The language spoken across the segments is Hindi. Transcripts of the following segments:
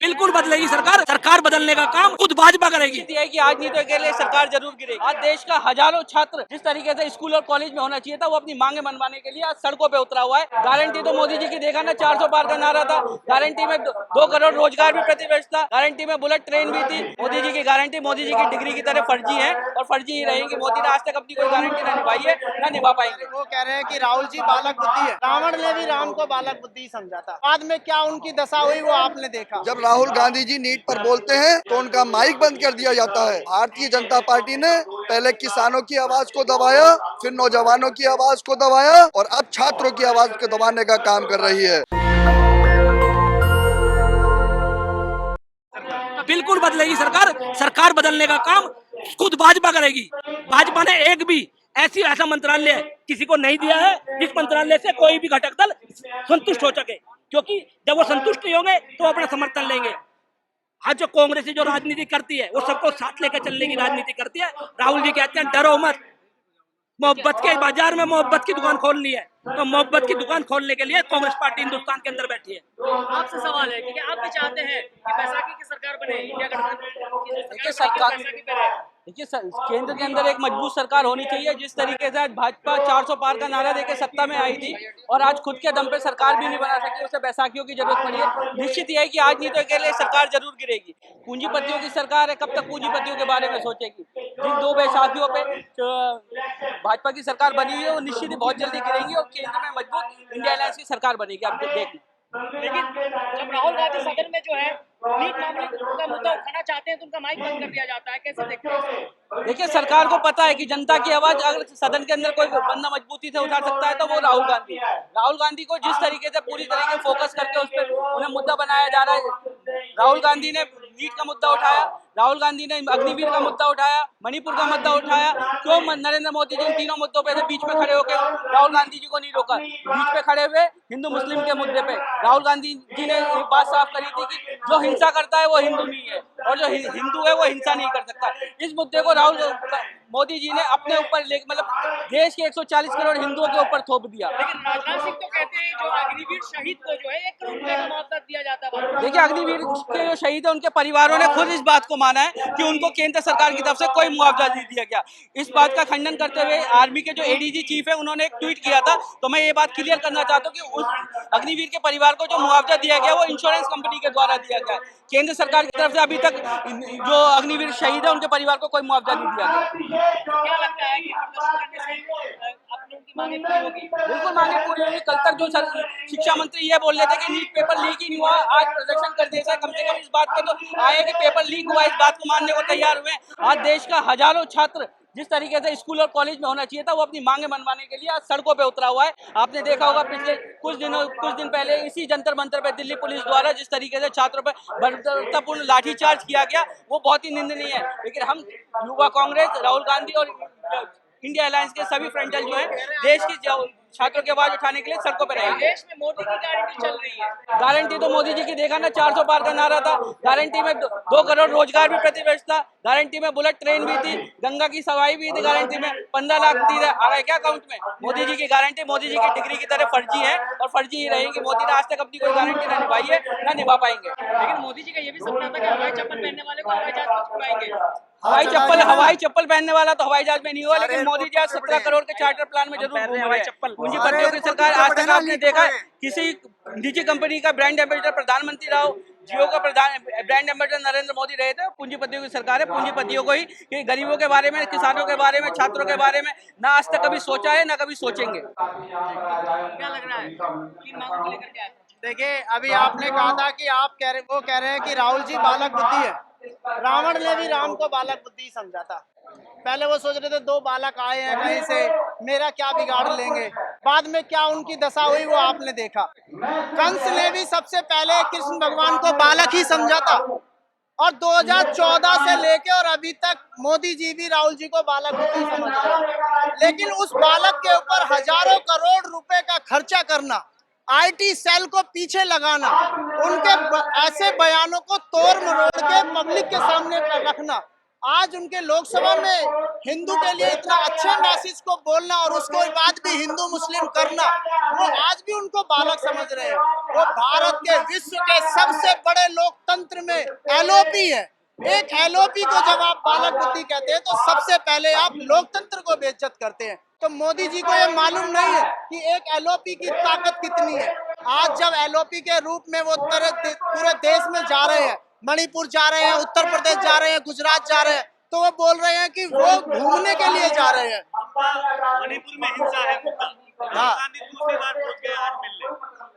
बिल्कुल बदलेगी सरकार। सरकार बदलने का काम खुद भाजपा करेगी। है कि आज नहीं तो के लिए सरकार जरूर गिरेगी। आज देश का हजारों छात्र जिस तरीके से स्कूल और कॉलेज में होना चाहिए था, वो अपनी मांगे मनवाने के लिए आज सड़कों पे उतरा हुआ है। गारंटी तो मोदी जी की देखा ना, 400 पार का नारा था। गारंटी में 2 करोड़ रोजगार भी प्रतिवर्ष था। गारंटी में बुलेट ट्रेन भी थी। मोदी जी की गारंटी मोदी जी की डिग्री की तरह फर्जी है और फर्जी ही रहेंगी। मोदी ने आज तक अपनी कोई गारंटी ना निभाई है, ना निभा पाएंगे। वो कह रहे हैं कि राहुल जी बालक बुद्धि है। रावण ने भी राम को बालक बुद्धि समझा था। बाद में क्या उनकी दशा हुई वो आपने देखा। जब राहुल गांधी जी नीट पर बोलते हैं तो उनका माइक बंद कर दिया जाता है। भारतीय जनता पार्टी ने पहले किसानों की आवाज को दबाया, फिर नौजवानों की आवाज को दबाया और अब छात्रों की आवाज को दबाने का काम कर रही है। बिल्कुल बदलेगी सरकार। सरकार बदलने का काम खुद भाजपा करेगी। भाजपा ने एक भी ऐसा मंत्रालय किसी को नहीं दिया है जिस मंत्रालय से कोई भी घटक दल संतुष्ट हो सके, क्योंकि जब वो संतुष्ट नहीं होंगे तो अपना समर्थन लेंगे। आज जो कांग्रेस जो राजनीति करती है वो सबको साथ लेकर चलने की राजनीति करती है। राहुल जी कहते हैं डरो मत, मोहब्बत के बाजार में मोहब्बत की दुकान खोलनी है, तो मोहब्बत की दुकान खोलने के लिए कांग्रेस पार्टी हिंदुस्तान के अंदर बैठी है। आपसे सवाल है कि आप भी चाहते हैं कि बैसाखी की सरकार बने, इंडिया गठबंधन की देखिए जो सरकार बैसाखी पे रहे। देखिए केंद्र के अंदर एक मजबूत सरकार होनी चाहिए। जिस तरीके से आज भाजपा 400 पार का नारा देकर सत्ता में आई थी और आज खुद के दम पे सरकार भी नहीं बना सकी, उसे बैसाखियों की जरूरत पड़ी है। निश्चित यह है कि आज नहीं तो के लिए सरकार जरूर गिरेगी। पूंजीपतियों की सरकार है, कब तक पूंजीपतियों के बारे में सोचेगी। जिन 2 बैसाखियों पे भाजपा की सरकार बनी हुई है वो निश्चित ही बहुत जल्दी गिरेंगी और केंद्र में मजबूत इंडिया अलायंस की सरकार बनेगी। आप देख लेकिन जब राहुल गांधी सदन में जो है नीट मामले का मुद्दा उठाना चाहते हैं तो उनका माइक बंद कर दिया जाता है, कैसे देखते हैं? देखिए सरकार को पता है कि जनता की आवाज अगर सदन के अंदर कोई बंदा मजबूती से उठा सकता है तो वो राहुल गांधी को जिस तरीके से पूरी तरीके फोकस करके उस पर उन्हें मुद्दा बनाया जा रहा है। राहुल गांधी ने नीट का मुद्दा उठाया, राहुल गांधी ने अग्निवीर का मुद्दा उठाया, मणिपुर का मुद्दा उठाया। क्यों नरेंद्र मोदी जी इन तीनों मुद्दों पे बीच में खड़े होकर राहुल गांधी जी को नहीं रोका? बीच पे खड़े हुए हिंदू मुस्लिम के मुद्दे पे राहुल गांधी जी ने एक बात साफ करी थी कि जो हिंसा करता है वो हिंदू नहीं है और जो हिंदू है वो हिंसा नहीं कर सकता। इस मुद्दे को मोदी जी ने अपने ऊपर मतलब देश के 140 करोड़ हिंदुओं के ऊपर थोप दिया। लेकिन राजनाथ सिंह तो कहते हैं जो अग्निवीर शहीद को जो है 1 करोड़ रुपए का मुआवजा दिया जाता है। देखिए अग्निवीर के जो शहीद है उनके परिवारों ने खुद इस बात को माना है कि उनको केंद्र सरकार की तरफ से कोई मुआवजा नहीं दिया गया। इस बात का खंडन करते हुए आर्मी के जो एडीजी चीफ है उन्होंने एक ट्वीट किया था। तो मैं ये बात क्लियर करना चाहता हूँ कि उस अग्निवीर के परिवार को जो मुआवजा दिया गया वो इंश्योरेंस कंपनी के द्वारा दिया गया। केंद्र सरकार की तरफ से अभी तक जो अग्निवीर शहीद है उनके परिवार को कोई मुआवजा नहीं दिया गया। क्या लगता है कि प्रदर्शन करने से अपनी उनकी मांगे पूरी होगी? बिल्कुल मांगे पूरी होगी। कल तक जो शिक्षा मंत्री ये बोल रहे थे कि नीट पेपर लीक ही नहीं हुआ, आज प्रदर्शन कर दिया। कम से कम इस बात पे तो आए कि पेपर लीक हुआ, इस बात को मानने को तैयार हुए। आज देश का हजारों छात्र जिस तरीके से स्कूल और कॉलेज में होना चाहिए था वो अपनी मांगे मनवाने के लिए आज सड़कों पे उतरा हुआ है। आपने देखा होगा पिछले कुछ दिन पहले इसी जंतर मंतर पे दिल्ली पुलिस द्वारा जिस तरीके से छात्रों पर बर्बरतापूर्ण लाठीचार्ज किया गया वो बहुत ही निंदनीय है। लेकिन हम युवा कांग्रेस, राहुल गांधी और इंडिया अलायंस के सभी फ्रंटल जो है देश की छात्रों की आवाज उठाने के लिए सड़कों पर रहेंगे। देश में मोदी की गारंटी चल रही है। गारंटी तो मोदी जी की देखा ना, 400 पार का नारा था। गारंटी में 2 करोड़ रोजगार भी प्रतिवर्ष था। गारंटी में बुलेट ट्रेन भी थी, गंगा की सफाई भी थी। गारंटी में 15 लाख दी आ गए क्या अकाउंट में? मोदी जी की गारंटी मोदी जी की डिग्री की तरह फर्जी है और फर्जी ही रहेगी। मोदी ने आज तक अपनी कोई गारंटी ना निभाई है, ना निभा पाएंगे। लेकिन मोदी जी का ये भी सपना था कि हवाई चप्पल पहनने वाले को हवाई जहाज छुड़ाएंगे। हवाई चप्पल पहनने वाला तो हवाई जहाज में नहीं हुआ, लेकिन मोदी जी आज 17 करोड़ के चार्टर प्लान में जरूर घूम रहे हैं। पूंजीपतियों की सरकार आज तक आपने देखा है किसी निजी कंपनी का ब्रांड एम्बेसडर प्रधानमंत्री रहा हो, जियो का ब्रांड एम्बेसडर नरेंद्र मोदी रहे थे। पूंजीपतियों की सरकार है, पूंजीपतियों को ही कि गरीबों के बारे में, किसानों के बारे में, छात्रों के बारे में ना आज तक कभी सोचा है ना कभी सोचेंगे। क्या लग रहा है तीन मांगों को लेकर क्या? देखिए अभी आपने कहा था कि वो कह रहे हैं कि राहुल जी बालक बुद्धि है। रावण ने भी राम को बालक बुद्धि समझा था। पहले वो सोच रहे थे 2 बालक आए हैं कहीं से, मेरा क्या बिगाड़ लेंगे। बाद में क्या उनकी दशा हुई वो आपने देखा। कंस ने भी सबसे पहले कृष्ण भगवान को बालक ही समझा था और 2014 से लेके और अभी तक मोदी जी भी राहुल जी को बालक बुद्धि समझ रहे हैं। लेकिन उस बालक के ऊपर हजारों करोड़ रुपए का खर्चा करना, आईटी सेल को पीछे लगाना, उनके ऐसे बयानों को तोड़ मरोड़ के पब्लिक के सामने रखना, आज उनके लोकसभा में हिंदू के लिए इतना अच्छे मैसेज को बोलना और उसके बाद भी हिंदू मुस्लिम करना, वो आज भी उनको बालक समझ रहे हैं। वो भारत के विश्व के सबसे बड़े लोकतंत्र में एलओपी है। एक एलओपी को जब आप बालक बुद्धि कहते हैं तो सबसे पहले आप लोकतंत्र को बेइज्जत करते हैं। तो मोदी जी को ये मालूम नहीं है कि एक एलओपी की ताकत कितनी है। आज जब एलओपी के रूप में वो पूरे देश में जा रहे हैं, मणिपुर जा रहे हैं, उत्तर प्रदेश जा रहे हैं, गुजरात जा रहे हैं, तो वो बोल रहे हैं कि वो घूमने के लिए जा रहे हैं। मणिपुर में हिंसा है मुद्दा। राहुल गांधी दूसरी बार पहुंच गए आज मिलने।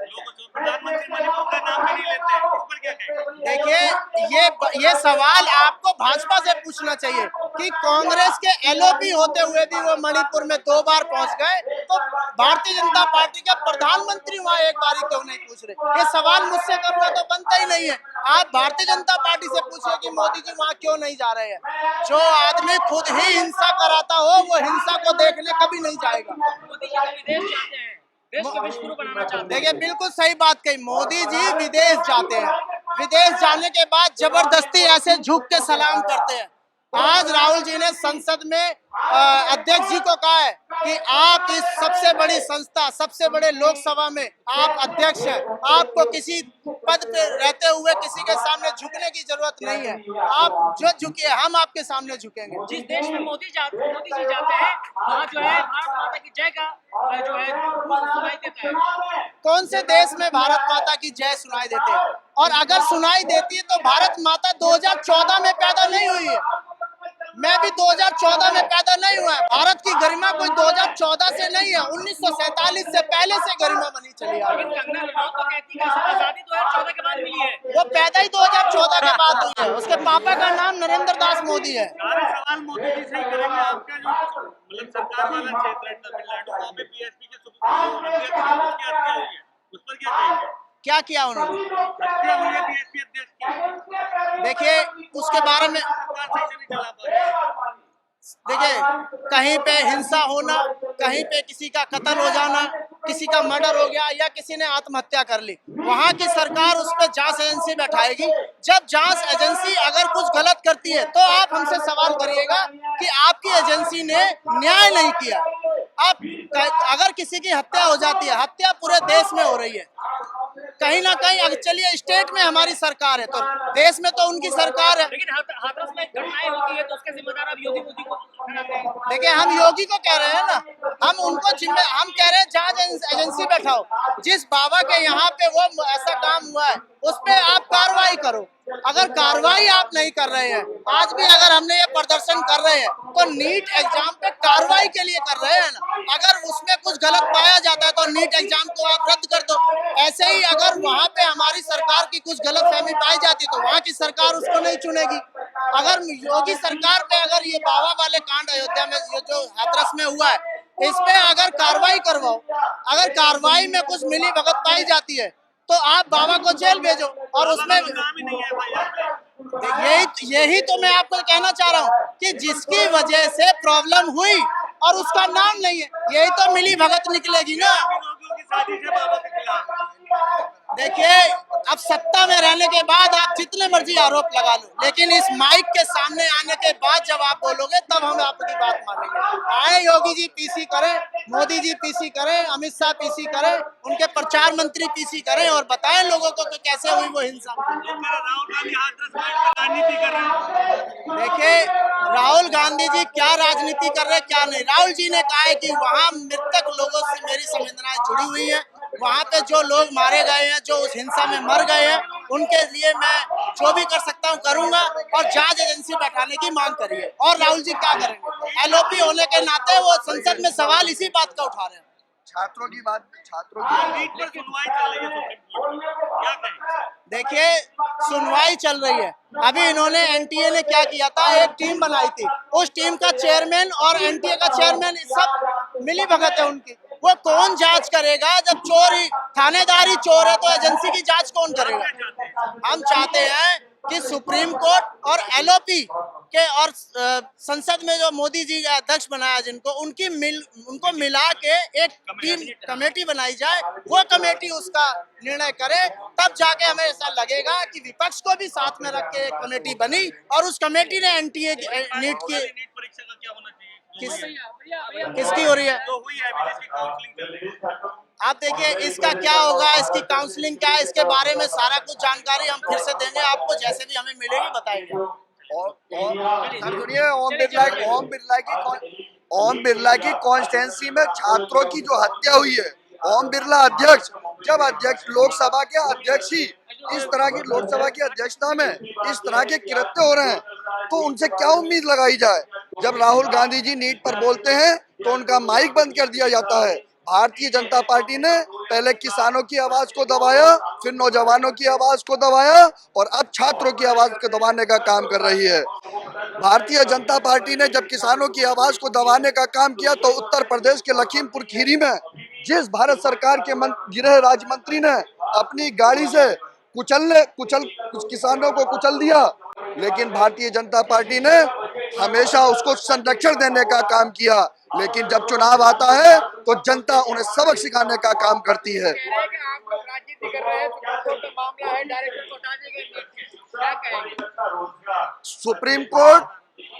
लोग प्रधानमंत्री मणिपुर का नाम भी नहीं लेते हैं, इस पर क्या कहेंगे? देखिए, ये सवाल आपको भाजपा से पूछना चाहिए कि कांग्रेस के एलओपी होते हुए भी वो मणिपुर में 2 बार पहुंच गए, तो भारतीय जनता पार्टी के प्रधानमंत्री वहां एक बारी क्यों नहीं पूछ रहे? ये सवाल मुझसे करना तो बनता ही नहीं है। आप भारतीय जनता पार्टी से पूछिए कि मोदी जी वहां क्यों नहीं जा रहे हैं। जो आदमी खुद ही हिंसा कराता हो वो हिंसा को देखने कभी नहीं जाएगा। मोदी जी विदेश जाते हैं, देश को विश्वगुरु बनाना चाहते हैं। देखिए, बिल्कुल सही बात कही। मोदी जी विदेश जाते हैं, विदेश जाने के बाद जबरदस्ती ऐसे झुक के सलाम करते हैं। आज राहुल जी ने संसद में अध्यक्ष जी को कहा है कि आप इस सबसे बड़ी संस्था, सबसे बड़े लोकसभा में आप अध्यक्ष हैं, आपको किसी पद पे रहते हुए किसी के सामने झुकने की जरूरत नहीं है। आप जो झुके, हम आपके सामने झुकेंगे। जिस देश में मोदी जी जाते हैं, वहाँ जो है भारत माता की जय का जो है सुनाई देता है। कौन से देश में भारत माता की जय सुनाई देते हैं? और अगर सुनाई देती है तो भारत माता 2014 में पैदा नहीं हुई है। मैं भी 2014 में पैदा नहीं हुआ है। भारत की गरिमा कोई 2014 से नहीं है, 1947 से पहले से गरिमा बनी चली आ रही है। कंगना रनौत तो कहती है कि आजादी 2014 के बाद मिली है। वो पैदा ही 2014 के बाद हुई है। उसके पापा का नाम नरेंद्र दास मोदी है। सारे सवाल मोदी जी से ही करेंगे। आपका जो मतलब सरकार वाला क्षेत्र है तमिलनाडु, वहाँ पे बीएसपी के अध्यक्ष की हत्या हुई है, उस पर क्या कहेंगे? क्या किया उन्होंने? हत्या हुई है बीएसपी अध्यक्ष की। देखिए, उसके बारे में सरकार सही से नहीं चला पा रही है। देखिए, कहीं पे हिंसा होना, कहीं पे किसी का कत्ल हो जाना, किसी का मर्डर हो गया या किसी ने आत्महत्या कर ली, वहाँ की सरकार उस पर जांच एजेंसी बैठाएगी। जब जांच एजेंसी अगर कुछ गलत करती है तो आप हमसे सवाल करिएगा कि आपकी एजेंसी ने न्याय नहीं किया। आप अगर किसी की हत्या हो जाती है, हत्या पूरे देश में हो रही है, कहीं ना कहीं अगर चलिए स्टेट में हमारी सरकार है तो देश में तो उनकी सरकार है। लेकिन हाथरस में घटनाएं होती है तो उसके जिम्मेदार अब योगी मोदी को ठहराते हैं। देखिए, हम योगी को कह रहे हैं ना, हम कह रहे हैं जांच एजेंसी बैठाओ। जिस बाबा के यहाँ पे वो ऐसा काम हुआ है उस पे आप कार्रवाई करो। अगर कार्रवाई आप नहीं कर रहे हैं, आज भी अगर हमने ये प्रदर्शन कर रहे हैं तो नीट एग्जाम पे कार्रवाई के लिए कर रहे हैं ना। अगर उसमें कुछ गलत पाया जाता है तो नीट एग्जाम को आप रद्द कर दो। ऐसे ही अगर वहाँ पे हमारी सरकार की कुछ गलतफहमी पाई जाती तो वहाँ की सरकार उसको नहीं चुनेगी। अगर योगी सरकार पे अगर ये बाबा वाले कांड अयोध्या में जो हाथरस में हुआ है, इस पे अगर कार्रवाई करवाओ। अगर कार्रवाई में कुछ मिली भगत पाई जाती है तो आप बाबा को जेल भेजो। और उसमें यही तो मैं आपको कहना चाह रहा हूँ कि जिसकी वजह से प्रॉब्लम हुई और उसका नाम नहीं है, यही तो मिली भगत निकलेगी ना। देखिए, अब सत्ता में रहने के बाद आप जितने मर्जी आरोप लगा लो, लेकिन इस माइक के सामने आने के बाद जब आप बोलोगे तब हम आपकी बात मानेंगे। आए योगी जी पीसी करें, मोदी जी पीसी करें, अमित शाह पीसी करें, उनके प्रचार मंत्री पीसी करें और बताएं लोगों को कि कैसे हुई वो हिंसा। राजनीति कर रहे हैं। देखिए, राहुल गांधी जी क्या राजनीति कर रहे हैं क्या नहीं। राहुल जी ने कहा है कि वहाँ मृतक लोगों से मेरी संवेदनाएं जुड़ी हुई हैं। वहाँ पे जो लोग मारे गए हैं, जो उस हिंसा में मर गए हैं, उनके लिए मैं जो भी कर सकता हूँ करूंगा। और जांच एजेंसी बैठाने की मांग करिए। और राहुल जी क्या करेंगे? एलओपी होने के नाते वो संसद में सवाल इसी बात का उठा रहे हैं। छात्रों की नीट पर सुनवाई चल रही है सुप्रीम कोर्ट में, क्या कहें? देखिए, सुनवाई चल रही है। अभी इन्होंने एनटीए ने क्या किया था, एक टीम बनाई थी। उस टीम का चेयरमैन और एनटीए का चेयरमैन सब मिली भगत है उनकी। वो कौन जांच करेगा? जब चोर ही थानेदार ही चोर है तो एजेंसी की जांच कौन करेगा? हम चाहते हैं कि सुप्रीम कोर्ट और एलओपी के और संसद में जो मोदी जी अध्यक्ष बनाया जिनको उनको मिला के एक टीम कमेटी बनाई जाए, वो कमेटी उसका निर्णय करे, तब जाके हमें ऐसा लगेगा कि विपक्ष को भी साथ में रख के एक कमेटी बनी और उस कमेटी ने एनटीए नीट की नीट परीक्षा का क्या होना चाहिए? किसकी हो रही है जो हुई है अभी जिसकी काउंसलिंग चल रही है, आप देखिए इसका क्या होगा, इसकी काउंसलिंग क्या है, इसके बारे में सारा कुछ जानकारी हम फिर से देंगे आपको, जैसे भी हमें मिलेगी बताएंगे। सुनिए, ओम बिरला की कॉन्स्टिट्यूंसी में छात्रों की जो हत्या हुई है, ओम बिरला अध्यक्ष, जब अध्यक्ष लोकसभा के अध्यक्ष ही इस तरह की लोकसभा की अध्यक्षता में इस तरह के कृत्य हो रहे हैं, तो उनसे क्या उम्मीद लगाई जाए। जब राहुल गांधी जी नीट पर बोलते हैं तो उनका माइक बंद कर दिया जाता है। भारतीय जनता पार्टी ने पहले किसानों की आवाज को दबाया, फिर नौजवानों की आवाज को दबाया और अब छात्रों की आवाज को दबाने का काम कर रही है। भारतीय जनता पार्टी ने जब किसानों की आवाज को दबाने का काम किया तो उत्तर प्रदेश के लखीमपुर खीरी में जिस भारत सरकार के गृह राज्य मंत्री ने अपनी गाड़ी से कुछ किसानों को कुचल दिया, लेकिन भारतीय जनता पार्टी ने हमेशा उसको संरक्षण देने का काम किया। लेकिन जब चुनाव आता है तो जनता उन्हें सबक सिखाने का काम करती है। आप लोग राजनीति कर रहे हैं, सुप्रीम कोर्ट में मामला है, डायरेक्टर को हटा देंगे नीट के, क्या कहेंगे? सुप्रीम कोर्ट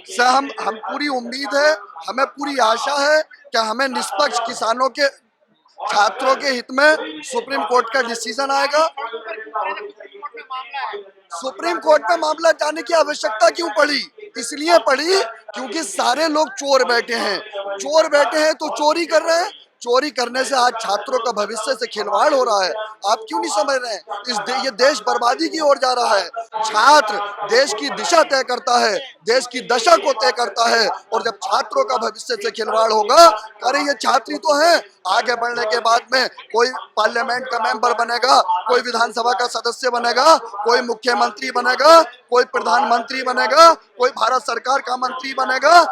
से हम पूरी उम्मीद है, हमें पूरी आशा है कि हमें निष्पक्ष किसानों के छात्रों के हित में सुप्रीम कोर्ट का डिसीजन आएगा। सुप्रीम कोर्ट में मामला जाने की आवश्यकता क्यों पड़ी? इसलिए पड़ी क्योंकि सारे लोग चोर बैठे हैं तो चोरी कर रहे हैं। चोरी करने से आज छात्रों का भविष्य से खिलवाड़ हो रहा है। आप क्यों नहीं समझ रहे हैं? ये देश बर्बादी की ओर जा रहा है। छात्र देश की दिशा तय करता है, देश की दशा को तय करता है, और जब छात्रों का भविष्य से खिलवाड़ होगा, अरे ये छात्री तो हैं, आगे बढ़ने के बाद में कोई पार्लियामेंट का मेंबर बनेगा, कोई विधानसभा का सदस्य बनेगा, कोई मुख्यमंत्री बनेगा, कोई प्रधानमंत्री बनेगा, कोई भारत सरकार का मंत्री बनेगा।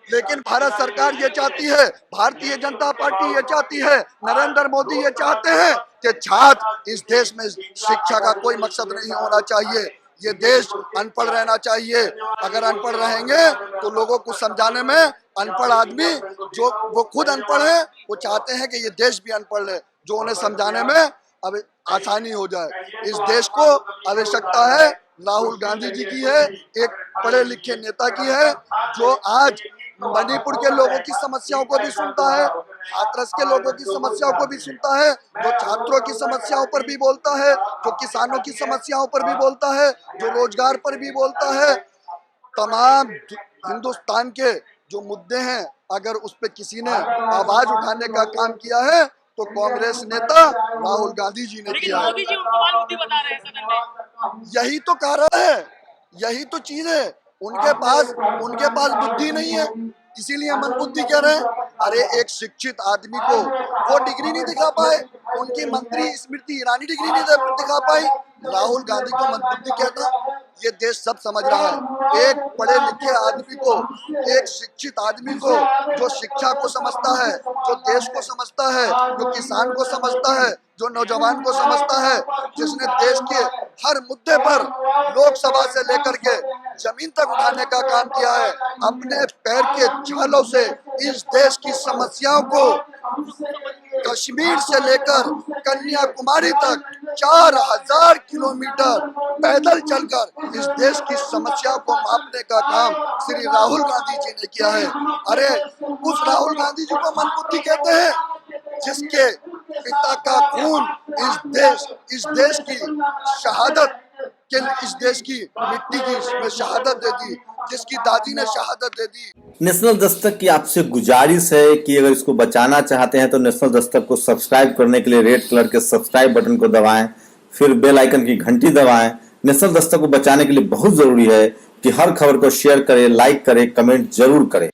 लेकिन भारत सरकार ये चाहती है, भारतीय जनता पार्टी ये चाहती है, नरेंद्र मोदी ये चाहते हैं कि छात्र इस देश में शिक्षा का कोई मकसद नहीं होना चाहिए। ये देश अनपढ़ रहना चाहिए। अगर अनपढ़ रहेंगे तो लोगों को समझाने में अनपढ़ आदमी जो वो खुद अनपढ़ है, वो चाहते हैं कि ये देश भी अनपढ़ है, जो उन्हें समझाने में अब आसानी हो जाए। इस देश को आवश्यकता है राहुल गांधी जी की है, एक पढ़े लिखे नेता की है, जो आज मणिपुर के लोगों की समस्याओं को भी सुनता है, हाथरस के लोगों की समस्याओं को भी सुनता है, जो छात्रों की समस्याओं पर भी बोलता है, जो किसानों की समस्याओं पर भी बोलता है, जो रोजगार पर भी बोलता है। तमाम हिंदुस्तान के जो मुद्दे हैं, अगर उस पर किसी ने आवाज उठाने का काम किया है तो कांग्रेस नेता राहुल गांधी जी ने किया है। मोदी जी उनको बाल बता रहे हैं सदन में। यही तो कारण है, यही तो चीज है। उनके पास बुद्धि नहीं है, इसीलिए मन बुद्धि कह रहे हैं। अरे एक शिक्षित आदमी को वो डिग्री नहीं दिखा पाए, उनकी मंत्री स्मृति ईरानी डिग्री नहीं दिखा पाई, राहुल गांधी को मन बुद्धि कहता। ये देश सब समझ रहा है। एक पढ़े लिखे आदमी को, एक शिक्षित आदमी को, जो शिक्षा को समझता है, जो देश को समझता है, जो किसान को समझता है, जो नौजवान को समझता है, जिसने देश के हर मुद्दे पर लोकसभा से लेकर के जमीन तक उठाने का काम किया है, अपने पैर के छालों से इस देश की समस्याओं को कश्मीर से लेकर कन्याकुमारी तक 4000 किलोमीटर पैदल चलकर इस देश की समस्याओं को मापने का काम श्री राहुल गांधी जी ने किया है। अरे उस राहुल गांधी जी को मनबुद्धि कहते हैं, जिसके पिता का खून इस देश की शहादत के, इस देश की मिट्टी की शहादत दे दी, जिसकी दादी ने शहादत दे दी। नेशनल दस्तक की आपसे गुजारिश है कि अगर इसको बचाना चाहते हैं तो नेशनल दस्तक को सब्सक्राइब करने के लिए रेड कलर के सब्सक्राइब बटन को दबाएं, फिर बेल आइकन की घंटी दबाएं। नेशनल दस्तक को बचाने के लिए बहुत जरूरी है कि हर खबर को शेयर करें, लाइक करें, कमेंट जरूर करें।